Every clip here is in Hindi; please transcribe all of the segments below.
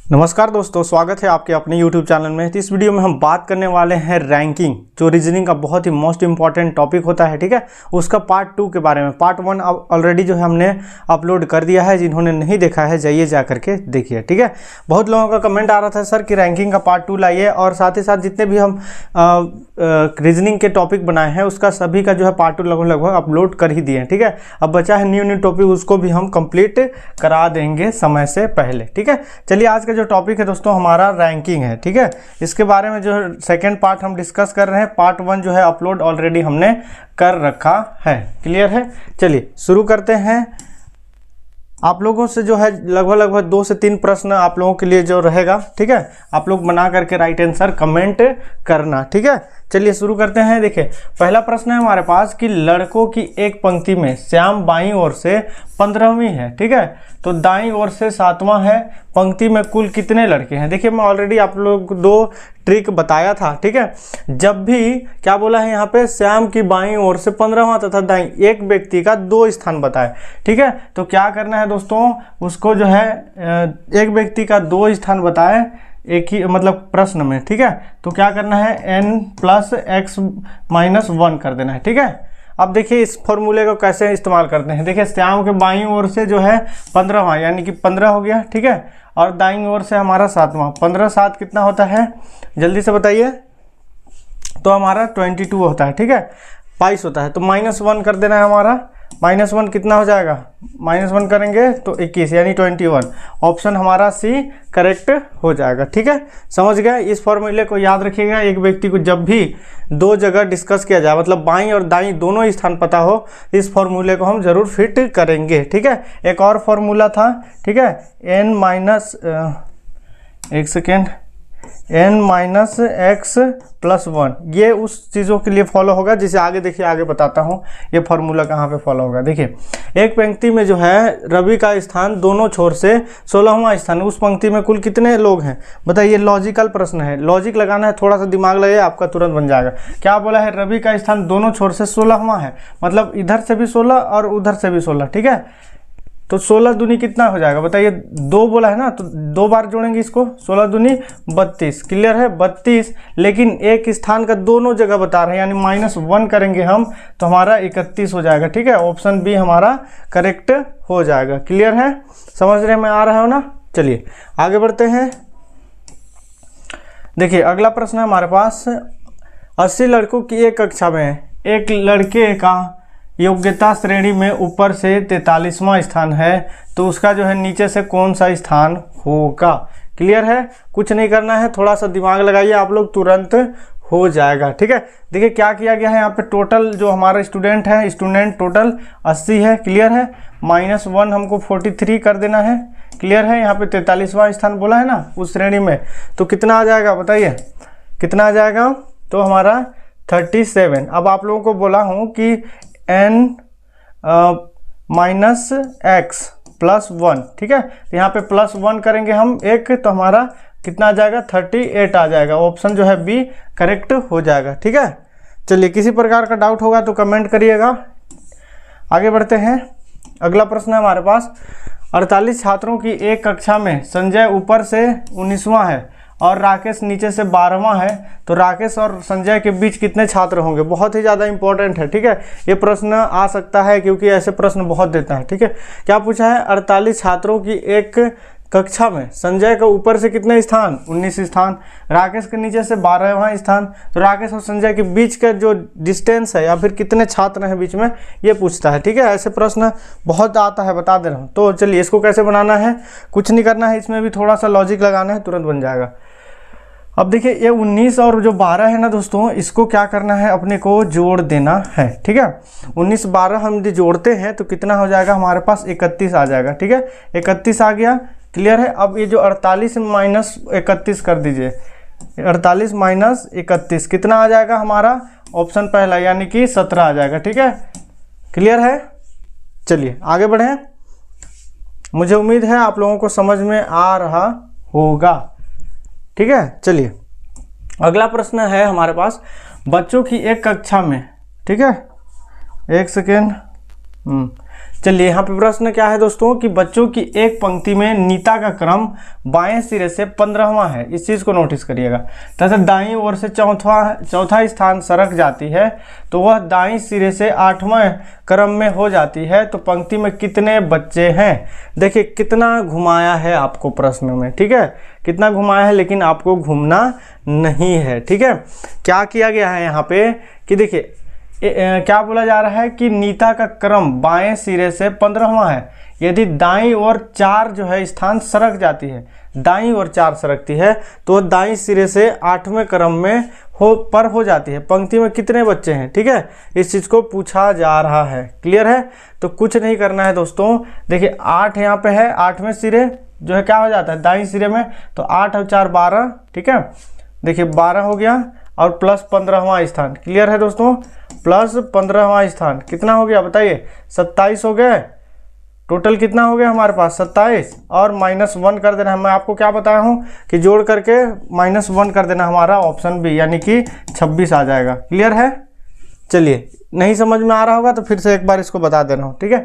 नमस्कार दोस्तों, स्वागत है आपके अपने YouTube चैनल में। तो इस वीडियो में हम बात करने वाले हैं रैंकिंग, जो रीजनिंग का बहुत ही मोस्ट इंपॉर्टेंट टॉपिक होता है। ठीक है, उसका पार्ट 2 के बारे में। पार्ट 1 ऑलरेडी जो है हमने अपलोड कर दिया है। जिन्होंने नहीं देखा है जाइए जा करके देखिए। ठीक है, बहुत लोगों का कमेंट आ रहा था सर कि रैंकिंग का पार्ट 2 लाइए, और साथ ही साथ जितने भी हम रीजनिंग के टॉपिक बनाए हैं उसका सभी का जो है पार्ट 2 लगभग अपलोड कर ही दिए हैं। ठीक है, अब बचा है न्यू टॉपिक, उसको भी हम कंप्लीट करा देंगे समय से पहले। ठीक है, चलिए आज का जो टॉपिक है दोस्तों हमारा रैंकिंग है। ठीक है, इसके बारे में जो सेकंड पार्ट हम डिस्कस कर रहे हैं। पार्ट 1 जो है अपलोड ऑलरेडी हमने कर रखा है। क्लियर है, चलिए शुरू करते हैं। आप लोगों से जो है लगभग 2 से 3 प्रश्न आप लोगों के लिए जो रहेगा। ठीक है, आप लोग बना करके राइट आंसर कमेंट करना। ठीक है, चलिए शुरू करते हैं। देखिए पहला प्रश्न है हमारे पास कि लड़कों की एक पंक्ति में श्याम बाईं ओर से 15वीं है। ठीक है, तो दाईं ओर से 7वां है। पंक्ति में कुल कितने लड़के हैं? देखिए मैं ऑलरेडी आप लोग को 2 ट्रिक बताया था। ठीक है, जब भी क्या बोला है यहाँ पे, श्याम की बाईं ओर से 15वां तथा दाईं एक व्यक्ति का 2 स्थान बताए। ठीक है, तो क्या करना है दोस्तों, उसको जो है एक व्यक्ति का 2 स्थान बताए एक ही मतलब प्रश्न में। ठीक है, तो क्या करना है, n + x - 1 कर देना है। ठीक है, अब देखिए इस फॉर्मूले को कैसे इस्तेमाल करते हैं। देखिए श्याम के बाईं ओर से जो है 15वां यानी कि 15 हो गया। ठीक है, और दाईं ओर से हमारा 7वां। 15 7 कितना होता है, जल्दी से बताइए। तो हमारा 22 होता है। ठीक है, 22 होता है, तो -1 कर देना है हमारा। -1 कितना हो जाएगा, -1 करेंगे तो 21 यानी 21। ऑप्शन हमारा सी करेक्ट हो जाएगा। ठीक है, समझ गए। इस फॉर्मूले को याद रखिएगा। एक व्यक्ति को जब भी 2 जगह डिस्कस किया जाए, मतलब बाईं और दाईं दोनों स्थान पता हो, इस फॉर्मूले को हम जरूर फिट करेंगे। ठीक है, एक और फॉर्मूला था। ठीक है, n - x + 1, ये उस चीज़ों के लिए फॉलो होगा जिसे आगे देखिए, आगे बताता हूँ ये फॉर्मूला कहाँ पे फॉलो होगा। देखिए एक पंक्ति में जो है रवि का स्थान दोनों छोर से 16वां स्थान, उस पंक्ति में कुल कितने लोग हैं बताइए। लॉजिकल प्रश्न है, लॉजिक लगाना है, थोड़ा सा दिमाग लगाइए, आपका तुरंत बन जाएगा। क्या बोला है, रवि का स्थान दोनों छोर से 16वां है, मतलब इधर से भी 16 और उधर से भी 16। ठीक है, तो 16 दूनी कितना हो जाएगा बताइए। 2 बोला है ना, तो 2 बार जोड़ेंगे इसको, 16 दूनी 32। क्लियर है, 32। लेकिन एक स्थान का दोनों जगह बता रहे हैं, यानी -1 करेंगे हम तो हमारा 31 हो जाएगा। ठीक है, ऑप्शन बी हमारा करेक्ट हो जाएगा। क्लियर है, समझ रहे में आ रहा हो ना। चलिए आगे बढ़ते हैं। देखिए अगला प्रश्न है हमारे पास, 80 लड़कों की एक कक्षा में एक लड़के का योग्यता श्रेणी में ऊपर से 43वां स्थान है, तो उसका जो है नीचे से कौन सा स्थान होगा। क्लियर है, कुछ नहीं करना है, थोड़ा सा दिमाग लगाइए, आप लोग तुरंत हो जाएगा। ठीक है, देखिए क्या किया गया है यहाँ पे, टोटल जो हमारा स्टूडेंट है, स्टूडेंट टोटल 80 है। क्लियर है, -1 हमको 43 कर देना है। क्लियर है, यहाँ पे 43वां स्थान बोला है ना उस श्रेणी में, तो कितना आ जाएगा बताइए, कितना आ जाएगा, तो हमारा 37। अब आप लोगों को बोला हूँ कि n - x + 1। ठीक है, तो यहाँ पे +1 करेंगे हम एक, तो हमारा कितना आ जाएगा, 38 आ जाएगा। ऑप्शन जो है बी करेक्ट हो जाएगा। ठीक है, चलिए किसी प्रकार का डाउट होगा तो कमेंट करिएगा। आगे बढ़ते हैं। अगला प्रश्न है हमारे पास, 48 छात्रों की एक कक्षा में संजय ऊपर से 19वां है और राकेश नीचे से 12वां है, तो राकेश और संजय के बीच कितने छात्र होंगे। बहुत ही ज़्यादा इंपॉर्टेंट है। ठीक है, ये प्रश्न आ सकता है क्योंकि ऐसे प्रश्न बहुत देता है। ठीक है, क्या पूछा है, 48 छात्रों की एक कक्षा में संजय के ऊपर से कितने स्थान, 19 स्थान, राकेश के नीचे से 12वां स्थान, तो राकेश और संजय के बीच का जो डिस्टेंस है या फिर कितने छात्र हैं बीच में, ये पूछता है। ठीक है, ऐसे प्रश्न बहुत आता है, बता दे रहा हूँ। तो चलिए इसको कैसे बनाना है, कुछ नहीं करना है, इसमें भी थोड़ा सा लॉजिक लगाना है, तुरंत बन जाएगा। अब देखिए ये 19 और जो 12 है ना दोस्तों, इसको क्या करना है, अपने को जोड़ देना है। ठीक है, 19 12 हम यदि जोड़ते हैं तो कितना हो जाएगा, हमारे पास 31 आ जाएगा। ठीक है, 31 आ गया। क्लियर है, अब ये जो 48 - 31 कर दीजिए, 48 - 31 कितना आ जाएगा हमारा, ऑप्शन पहला यानी कि 17 आ जाएगा। ठीक है, क्लियर है, चलिए आगे बढ़ें। मुझे उम्मीद है आप लोगों को समझ में आ रहा होगा। ठीक है, चलिए अगला प्रश्न है हमारे पास, बच्चों की एक कक्षा में, ठीक है, एक सेकेंड, चलिए यहाँ पे प्रश्न क्या है दोस्तों कि बच्चों की एक पंक्ति में नीता का क्रम बाएं सिरे से 15वां है, इस चीज़ को नोटिस करिएगा, तथा दाईं ओर से चौथा स्थान सरक जाती है तो वह दाईं सिरे से 8वां क्रम में हो जाती है, तो पंक्ति में कितने बच्चे हैं। देखिए कितना घुमाया है आपको प्रश्न में, ठीक है, कितना घुमाया है, लेकिन आपको घूमना नहीं है, ठीक है। क्या किया गया है यहाँ पे कि देखिए क्या बोला जा रहा है कि नीता का क्रम बाएं सिरे से 15वां है, यदि दाईं ओर 4 जो है स्थान सरक जाती है, दाईं ओर 4 सरकती है तो दाईं सिरे से 8वें क्रम में हो जाती है, पंक्ति में कितने बच्चे हैं, ठीक है, इस चीज़ को पूछा जा रहा है। क्लियर है, तो कुछ नहीं करना है दोस्तों। देखिए 8 यहाँ पे है, 8वें सिरे जो है क्या हो जाता है दाईं सिरे में, तो 8 और 4 12, ठीक है, देखिए 12 हो गया और प्लस 15वां स्थान। क्लियर है दोस्तों, प्लस 15वां स्थान कितना हो गया बताइए, 27 हो गए। टोटल कितना हो गया हमारे पास 27 और -1 कर देना है। मैं आपको क्या बताया हूँ कि जोड़ करके -1 कर देना, हमारा ऑप्शन बी यानी कि 26 आ जाएगा। क्लियर है, चलिए नहीं समझ में आ रहा होगा तो फिर से एक बार इसको बता दे रहा हूँ, ठीक है।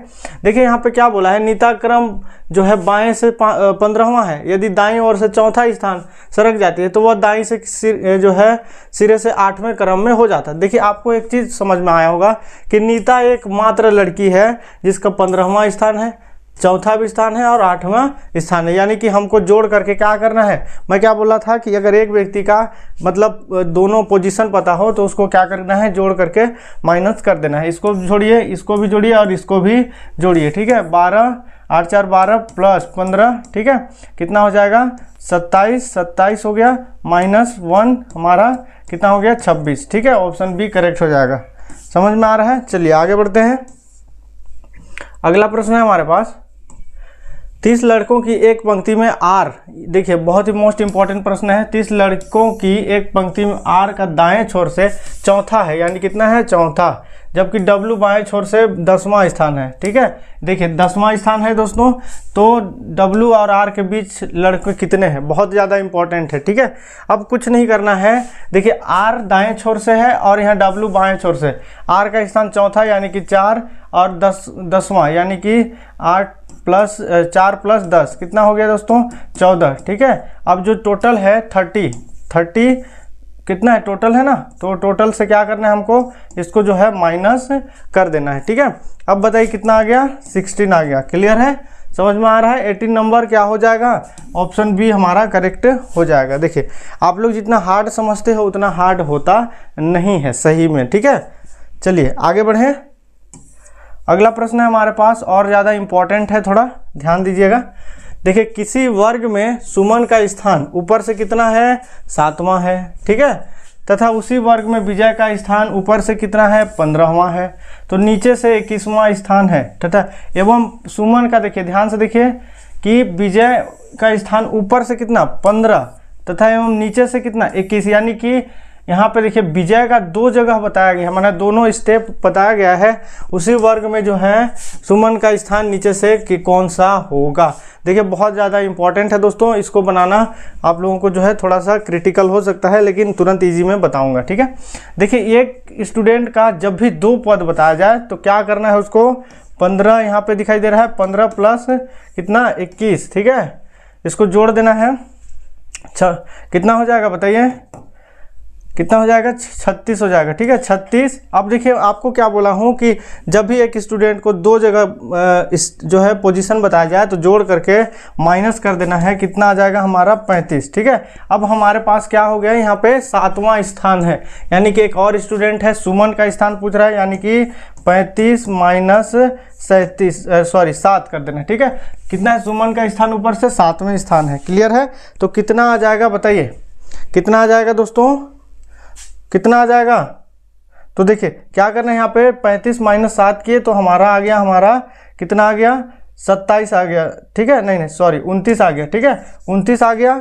देखिए यहाँ पे क्या बोला है, नीता क्रम जो है बाएं से 15वां है, यदि दाईं ओर से चौथा स्थान सरक जाती है तो वह दाईं से जो है सिरे से 8वें क्रम में हो जाता है। देखिए आपको एक चीज़ समझ में आया होगा कि नीता एक मात्र लड़की है जिसका 15वां स्थान है, चौथा भी स्थान है और 8वां स्थान है, यानी कि हमको जोड़ करके क्या करना है। मैं क्या बोला था कि अगर एक व्यक्ति का मतलब दोनों पोजीशन पता हो तो उसको क्या करना है, जोड़ करके माइनस कर देना है। इसको जोड़िए, इसको भी जोड़िए और इसको भी जोड़िए, ठीक है। 12 8 4 12 प्लस 15, ठीक है, कितना हो जाएगा 27 हो गया, -1 हमारा कितना हो गया 26, ठीक है। ऑप्शन बी करेक्ट हो जाएगा। समझ में आ रहा है, चलिए आगे बढ़ते हैं। अगला प्रश्न है हमारे पास, 30 लड़कों की एक पंक्ति में आर, देखिए बहुत ही मोस्ट इंपॉर्टेंट प्रश्न है। 30 लड़कों की एक पंक्ति में आर का दाएं छोर से चौथा है, यानी कितना है चौथा, जबकि डब्ल्यू बाएं छोर से 10वां स्थान है, ठीक है। देखिए 10वां स्थान है दोस्तों, तो डब्ल्यू और आर के बीच लड़के कितने हैं, बहुत ज़्यादा इंपॉर्टेंट है, ठीक है। अब कुछ नहीं करना है, देखिए आर दाएं छोर से है और यहाँ डब्ल्यू बाएं छोर से, आर का स्थान चौथा यानी कि 4 और 10वां यानी कि 8 प्लस 4 प्लस 10 कितना हो गया दोस्तों 14, ठीक है। अब जो टोटल है 30 कितना है टोटल है ना, तो टोटल से क्या करना है हमको, इसको जो है माइनस कर देना है, ठीक है। अब बताइए कितना आ गया 16 आ गया। क्लियर है, समझ में आ रहा है। 18 नंबर क्या हो जाएगा, ऑप्शन बी हमारा करेक्ट हो जाएगा। देखिए आप लोग जितना हार्ड समझते हो उतना हार्ड होता नहीं है सही में, ठीक है। चलिए आगे बढ़ें। अगला प्रश्न है हमारे पास और ज़्यादा इंपॉर्टेंट है, थोड़ा ध्यान दीजिएगा। देखिए किसी वर्ग में सुमन का स्थान ऊपर से कितना है 7वां है, ठीक है, तथा उसी वर्ग में विजय का स्थान ऊपर से कितना है 15वां है, तो नीचे से 21वां स्थान है, तथा एवं सुमन का देखिए ध्यान से देखिए कि विजय का स्थान ऊपर से कितना 15 तथा एवं नीचे से कितना 21, यानी कि यहाँ पे देखिए विजय का 2 जगह बताया गया है, माना दोनों स्टेप बताया गया है। उसी वर्ग में जो है सुमन का स्थान नीचे से कि कौन सा होगा। देखिए बहुत ज़्यादा इंपॉर्टेंट है दोस्तों, इसको बनाना आप लोगों को जो है थोड़ा सा क्रिटिकल हो सकता है, लेकिन तुरंत इजी में बताऊंगा, ठीक है। देखिए एक स्टूडेंट का जब भी 2 पद बताया जाए तो क्या करना है, उसको 15 यहाँ पे दिखाई दे रहा है, 15 प्लस कितना 21, ठीक है, इसको जोड़ देना है। अच्छा कितना हो जाएगा बताइए, कितना हो जाएगा 36 हो जाएगा, ठीक है 36। अब देखिए आपको क्या बोला हूँ कि जब भी एक स्टूडेंट को 2 जगह जो है पोजीशन बताया जाए तो जोड़ करके माइनस कर देना है, कितना आ जाएगा हमारा 35, ठीक है। अब हमारे पास क्या हो गया, यहाँ पे 7वां स्थान है, यानी कि एक और स्टूडेंट है सुमन का स्थान पूछ रहा है, यानी कि 35 माइनस 7 कर देना, ठीक है। कितना है सुमन का स्थान ऊपर से 7वें स्थान है। क्लियर है, तो कितना आ जाएगा बताइए, कितना आ जाएगा दोस्तों, कितना आ जाएगा। तो देखिए क्या करना है, यहाँ पे 35 माइनस 7 किए तो हमारा आ गया, हमारा कितना आ गया 27 आ गया, ठीक है, नहीं सॉरी 29 आ गया, ठीक है 29 आ गया।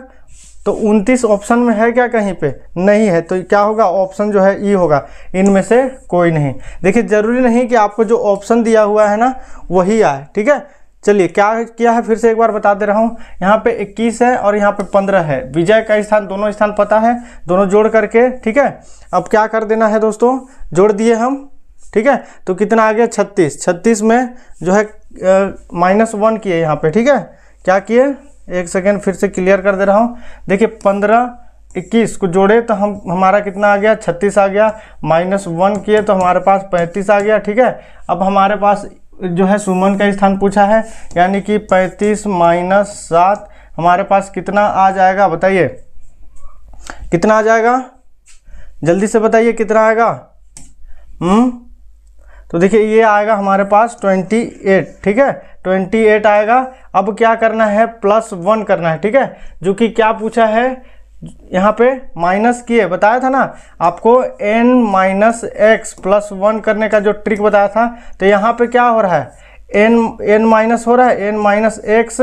तो 29 ऑप्शन में है क्या, कहीं पे नहीं है, तो क्या होगा ऑप्शन जो है ई होगा, इनमें से कोई नहीं। देखिए जरूरी नहीं कि आपको जो ऑप्शन दिया हुआ है ना वही आए, ठीक है। चलिए क्या किया है फिर से एक बार बता दे रहा हूँ, यहाँ पे 21 है और यहाँ पे 15 है, विजय का स्थान दोनों स्थान पता है, दोनों जोड़ करके, ठीक है। अब क्या कर देना है दोस्तों, जोड़ दिए हम, ठीक है, तो कितना आ गया 36 में जो है -1 किए यहाँ पे, ठीक है। क्या किए, एक सेकेंड फिर से क्लियर कर दे रहा हूँ। देखिए 15 21 को जोड़े तो हमारा कितना आ गया, 36 आ गया। -1 किए तो हमारे पास 35 आ गया, ठीक है। अब हमारे पास जो है सुमन का स्थान पूछा है, यानी कि 35 - 7 हमारे पास कितना आ जाएगा, बताइए कितना आ जाएगा, जल्दी से बताइए कितना आएगा। तो देखिए ये आएगा हमारे पास 28, ठीक है, 28 आएगा। अब क्या करना है, +1 करना है, ठीक है। जो कि क्या पूछा है यहाँ पे, माइनस किए, बताया था ना आपको n - x +1 करने का जो ट्रिक बताया था। तो यहाँ पे क्या हो रहा है, n माइनस हो रहा है, n - x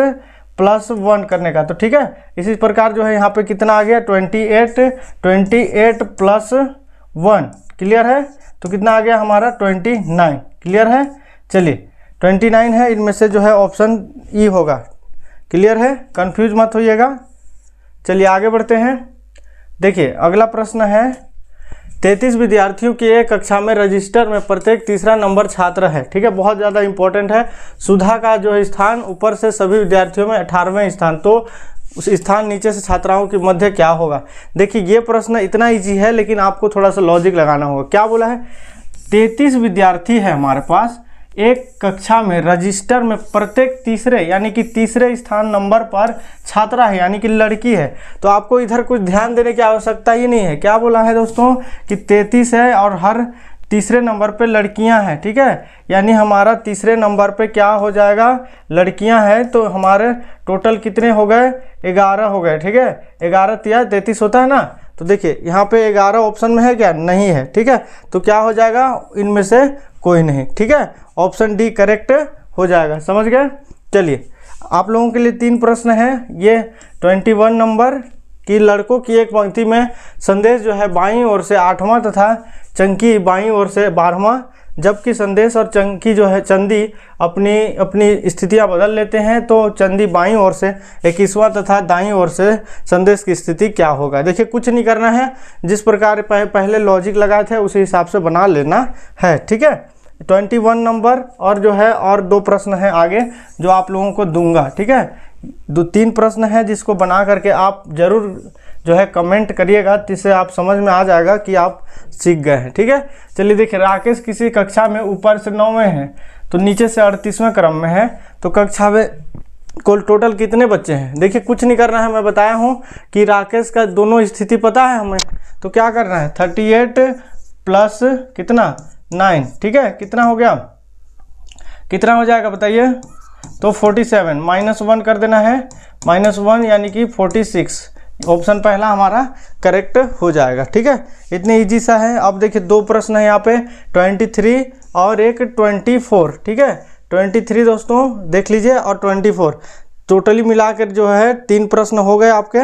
+1 करने का। तो ठीक है, इसी प्रकार जो है यहाँ पे कितना आ गया, 28 +1, क्लियर है। तो कितना आ गया हमारा 29, क्लियर है। चलिए 29 है, इनमें से जो है ऑप्शन ई होगा, क्लियर है, कंफ्यूज मत होइएगा। चलिए आगे बढ़ते हैं। देखिए अगला प्रश्न है, 33 विद्यार्थियों की एक कक्षा में रजिस्टर में प्रत्येक तीसरा नंबर छात्र है, ठीक है, बहुत ज़्यादा इंपॉर्टेंट है। सुधा का जो स्थान ऊपर से सभी विद्यार्थियों में 18वें स्थान, तो उस स्थान नीचे से छात्राओं के मध्य क्या होगा। देखिए ये प्रश्न इतना इजी है, लेकिन आपको थोड़ा सा लॉजिक लगाना होगा। क्या बोला है, 33 विद्यार्थी है हमारे पास एक कक्षा में, रजिस्टर में प्रत्येक तीसरे यानी कि तीसरे स्थान नंबर पर छात्रा है, यानी कि लड़की है। तो आपको इधर कुछ ध्यान देने की आवश्यकता ही नहीं है। क्या बोला है दोस्तों कि 33 है और हर तीसरे नंबर पे लड़कियां हैं, ठीक है, यानी हमारा तीसरे नंबर पे क्या हो जाएगा, लड़कियां हैं। तो हमारे टोटल कितने हो गए, 11 हो गए, ठीक है। 11 या 33 होता है ना। तो देखिए यहाँ पे 11 ऑप्शन में है क्या, नहीं है, ठीक है। तो क्या हो जाएगा, इनमें से कोई नहीं, ठीक है, ऑप्शन डी करेक्ट हो जाएगा, समझ गए। चलिए आप लोगों के लिए 3 प्रश्न हैं। ये 21 नंबर की लड़कों की एक पंक्ति में संदेश जो है बाईं ओर से 8वां तथा चंकी बाईं ओर से 12वां, जबकि संदेश और चंकी जो है चंदी अपनी अपनी स्थितियां बदल लेते हैं। तो चंदी बाईं ओर से 21वां तथा दाईं ओर से संदेश की स्थिति क्या होगा। देखिए कुछ नहीं करना है, जिस प्रकार पहले लॉजिक लगाए थे उसी हिसाब से बना लेना है, ठीक है। 21 नंबर और जो है और 2 प्रश्न हैं आगे जो आप लोगों को दूंगा, ठीक है। 3 प्रश्न है जिसको बना करके आप जरूर जो है कमेंट करिएगा, जिससे आप समझ में आ जाएगा कि आप सीख गए हैं, ठीक है। चलिए देखिए, राकेश किसी कक्षा में ऊपर से 9वें हैं तो नीचे से 38वें क्रम में है, तो कक्षा में कुल टोटल कितने बच्चे हैं। देखिए कुछ नहीं करना है, मैं बताया हूँ कि राकेश का दोनों स्थिति पता है हमें। तो क्या करना है, 38 प्लस कितना 9, ठीक है, कितना हो गया, कितना हो जाएगा बताइए। तो 47 -1 कर देना है, -1 यानी कि 46, ऑप्शन पहला हमारा करेक्ट हो जाएगा, ठीक है। इतने इजी सा है। अब देखिए 2 प्रश्न है यहाँ पे, 23 और एक 24, ठीक है। 23 दोस्तों देख लीजिए और 24 टोटली मिलाकर जो है 3 प्रश्न हो गए आपके,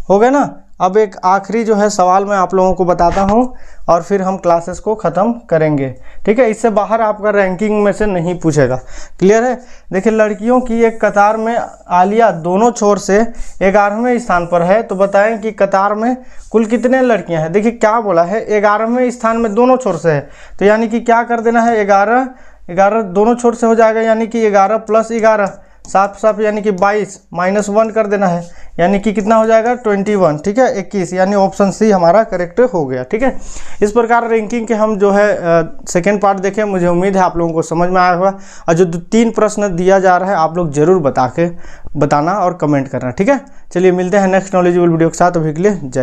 हो गए ना। अब एक आखिरी जो है सवाल मैं आप लोगों को बताता हूं और फिर हम क्लासेस को ख़त्म करेंगे, ठीक है। इससे बाहर आपका रैंकिंग में से नहीं पूछेगा, क्लियर है। देखिए लड़कियों की एक कतार में आलिया दोनों छोर से 11वें स्थान पर है, तो बताएं कि कतार में कुल कितने लड़कियां हैं। देखिए क्या बोला है, 11वें स्थान में दोनों छोर से है, तो यानी कि क्या कर देना है, 11 दोनों छोर से हो जाएगा, यानी कि 11 + 11 7 यानी कि 22 -1 कर देना है, यानी कि कितना हो जाएगा 21, ठीक है, 21, यानी ऑप्शन सी हमारा करेक्ट हो गया, ठीक है। इस प्रकार रैंकिंग के हम जो है सेकेंड पार्ट देखें, मुझे उम्मीद है आप लोगों को समझ में आया होगा। और जो 3 प्रश्न दिया जा रहा है आप लोग जरूर बताना और कमेंट करना, ठीक है। चलिए मिलते हैं नेक्स्ट नॉलेजेबल वीडियो के साथ, अभी के लिए जय।